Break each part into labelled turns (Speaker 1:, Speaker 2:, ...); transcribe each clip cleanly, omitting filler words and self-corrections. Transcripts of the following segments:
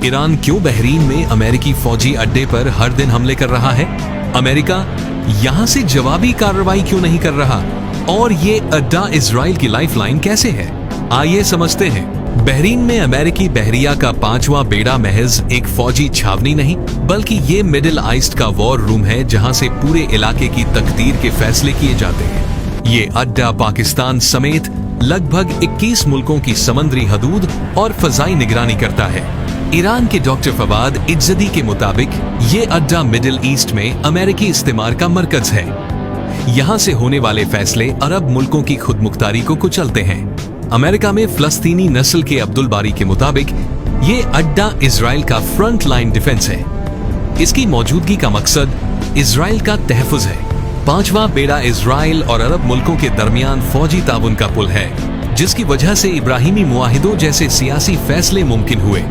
Speaker 1: Iran क्यों Bahrain में अमेरिकी फौजी अड्डे पर हर दिन हमले कर रहा है? अमेरिका यहां से जवाबी कार्रवाई क्यों नहीं कर रहा? और ये अड्डा इजराइल की लाइफलाइन कैसे है? आइए समझते हैं। बहरीन में अमेरिकी बहरिया का 5वां बेड़ा महज एक फौजी छावनी नहीं, बल्कि ये मिडिल ईस्ट का वॉर रूम है, जहां से पूरे इलाके की तकदीर के फैसले किए जाते हैं। ये अड्डा पाकिस्तान समेत लगभग 21 मुल्कों की समुद्री हदूद और फजाई निगरानी करता है। ईरान के डॉक्टर फवाद इज्जदी के मुताबिक ये अड्डा मिडिल ईस्ट में अमेरिकी इस्तेमार का मरकज है। यहाँ से होने वाले फैसले अरब मुल्कों की खुदमुख्तारी को कुचलते हैं। अमेरिका में फलस्तीनी नस्ल के अब्दुल बारी के मुताबिक ये अड्डा इजराइल का फ्रंट लाइन डिफेंस है। इसकी मौजूदगी का मकसद इजराइल का तहफ़्फ़ुज़ है। 5वां बेड़ा इजराइल और अरब मुल्कों के दरमियान फौजी ताउन का पुल है, जिसकी वजह से इब्राहिमी मुआहिदों जैसे सियासी फैसले मुमकिन हुए।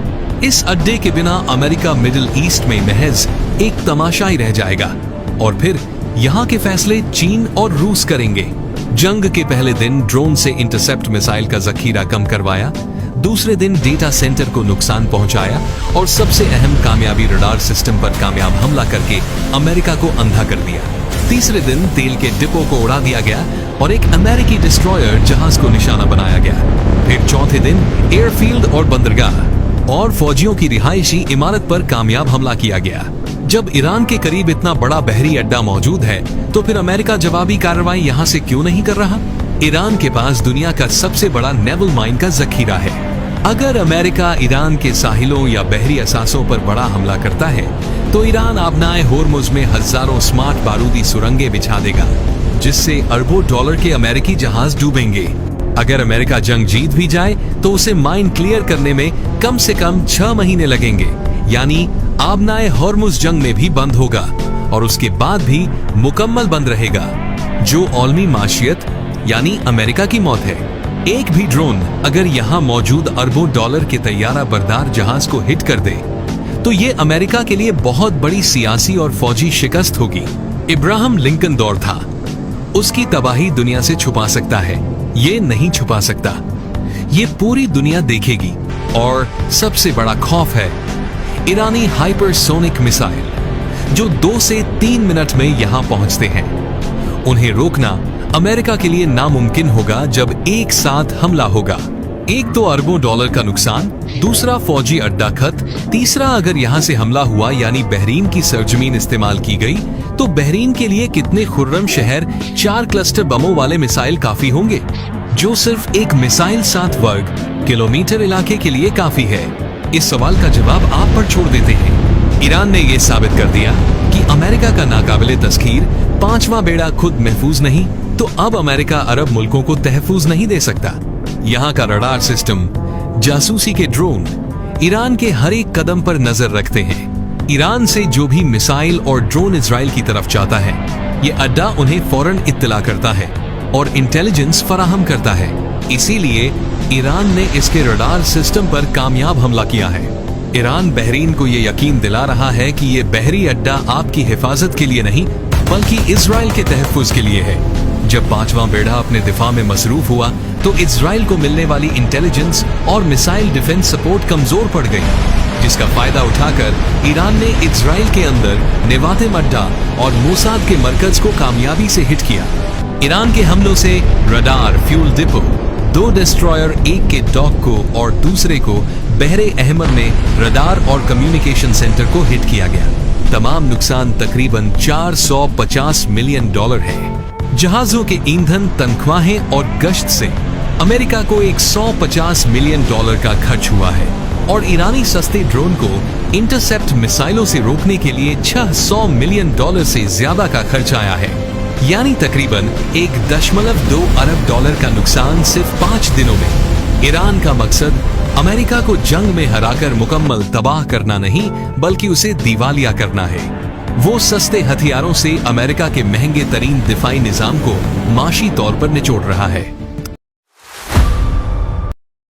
Speaker 1: इस अड्डे के बिना अमेरिका मिडिल ईस्ट में महज एक तमाशा ही रह जाएगा, और फिर यहाँ के फैसले चीन और रूस करेंगे। जंग के पहले दिन ड्रोन से इंटरसेप्ट मिसाइल का जखीरा कम करवाया, दूसरे दिन डेटा सेंटर को नुकसान पहुंचाया, और सबसे अहम कामयाबी रडार सिस्टम पर कामयाब हमला करके अमेरिका को अंधा कर दिया। तीसरे दिन तेल के डिपो को उड़ा दिया गया और एक अमेरिकी डिस्ट्रॉयर जहाज को निशाना बनाया गया। फिर चौथे दिन एयरफील्ड और बंदरगाह और फौजियों की रिहायशी इमारत पर कामयाब हमला किया गया। जब ईरान के करीब इतना बड़ा बहरी अड्डा मौजूद है, तो फिर अमेरिका जवाबी कार्रवाई यहाँ से क्यों नहीं कर रहा? ईरान के पास दुनिया का सबसे बड़ा नेवल माइन का जखीरा है। अगर अमेरिका ईरान के साहिलों या बहरी असासों पर बड़ा हमला करता है, तो ईरान आबनाए होर्मुज में हजारों स्मार्ट बारूदी सुरंगें बिछा देगा, जिससे अरबों डॉलर के अमेरिकी जहाज डूबेंगे। अगर अमेरिका जंग जीत भी जाए, तो उसे माइन क्लियर करने में कम से कम 6 महीने लगेंगे, यानी आबनाए होर्मुज जंग में भी बंद होगा और उसके बाद भी मुकम्मल बंद रहेगा, जो आलमी माशियत यानी अमेरिका की मौत है। एक भी ड्रोन अगर यहाँ मौजूद अरबों डॉलर के तैयारा बरदार जहाज को हिट कर दे, तो ये अमेरिका के लिए बहुत बड़ी सियासी और फौजी शिकस्त होगी। इब्राहिम लिंकन दौर था, उसकी तबाही दुनिया से छुपा सकता है, ये नहीं छुपा सकता। ये पूरी दुनिया देखेगी। और सबसे बड़ा खौफ है ईरानी हाइपरसोनिक मिसाइल, जो 2 से 3 मिनट में यहां पहुंचते हैं। उन्हें रोकना अमेरिका के लिए नामुमकिन होगा जब एक साथ हमला होगा। एक तो अरबों डॉलर का नुकसान, दूसरा फौजी अड्डा खत, तीसरा अगर यहां से हमला हुआ यानी बहरीन की सरजमीन इस्तेमाल की गई, तो बहरीन के लिए कितने खुर्रम शहर 4 क्लस्टर बमों वाले मिसाइल काफी होंगे, जो सिर्फ एक मिसाइल 7 वर्ग किलोमीटर इलाके के लिए काफी है। इस सवाल का जवाब आप पर छोड़ देते हैं। ईरान ने यह साबित कर दिया कि अमेरिका का नाकाबिले तस्खीर 5वां बेड़ा खुद महफूज नहीं, तो अब अमेरिका अरब मुल्कों को तहफूज नहीं दे सकता। यहाँ का रडार सिस्टम, जासूसी के ड्रोन ईरान के हर एक कदम पर नजर रखते हैं। ईरान से जो भी मिसाइल और ड्रोन इजराइल की तरफ जाता है, ये अड्डा उन्हें फौरन इत्तला करता है और इंटेलिजेंस फराहम करता है। इसीलिए ईरान ने इसके रडार सिस्टम पर कामयाब हमला किया है। ईरान बहरीन को ये यकीन दिला रहा है कि ये बहरी अड्डा आपकी हिफाजत के लिए नहीं, बल्कि इजराइल के तहफ़्फ़ुज़ के लिए है। जब 5वां बेड़ा अपने दिफा में मसरूफ हुआ, तो इजराइल को मिलने वाली इंटेलिजेंस और मिसाइल डिफेंस सपोर्ट कमजोर पड़ गई, जिसका फायदा उठाकर ईरान ने इजराइल के अंदर नेवातिम अड्डा और मोसाद के मरकज को कामयाबी से हिट किया। ईरान के हमलों से रडार, फ्यूल डिपो, 2 डिस्ट्रॉयर, एक के डॉक को और दूसरे को बहरे अहमद में रडार और कम्युनिकेशन सेंटर को हिट किया गया। तमाम नुकसान तकरीबन 450 मिलियन डॉलर है। जहाजों के ईंधन, तनख्वाहें और गश्त से अमेरिका को 150 मिलियन डॉलर का खर्च हुआ है, और ईरानी सस्ते ड्रोन को इंटरसेप्ट मिसाइलों से रोकने के लिए 600 मिलियन डॉलर से ज्यादा का खर्च आया है, यानी तकरीबन 1.2 अरब डॉलर का नुकसान सिर्फ 5 दिनों में। ईरान का मकसद अमेरिका को जंग में हराकर मुकम्मल तबाह करना नहीं, बल्कि उसे दिवालिया करना है। वो सस्ते हथियारों से अमेरिका के महंगे तरीन दिफाई निजाम को माशी तौर पर निचोड़ रहा है।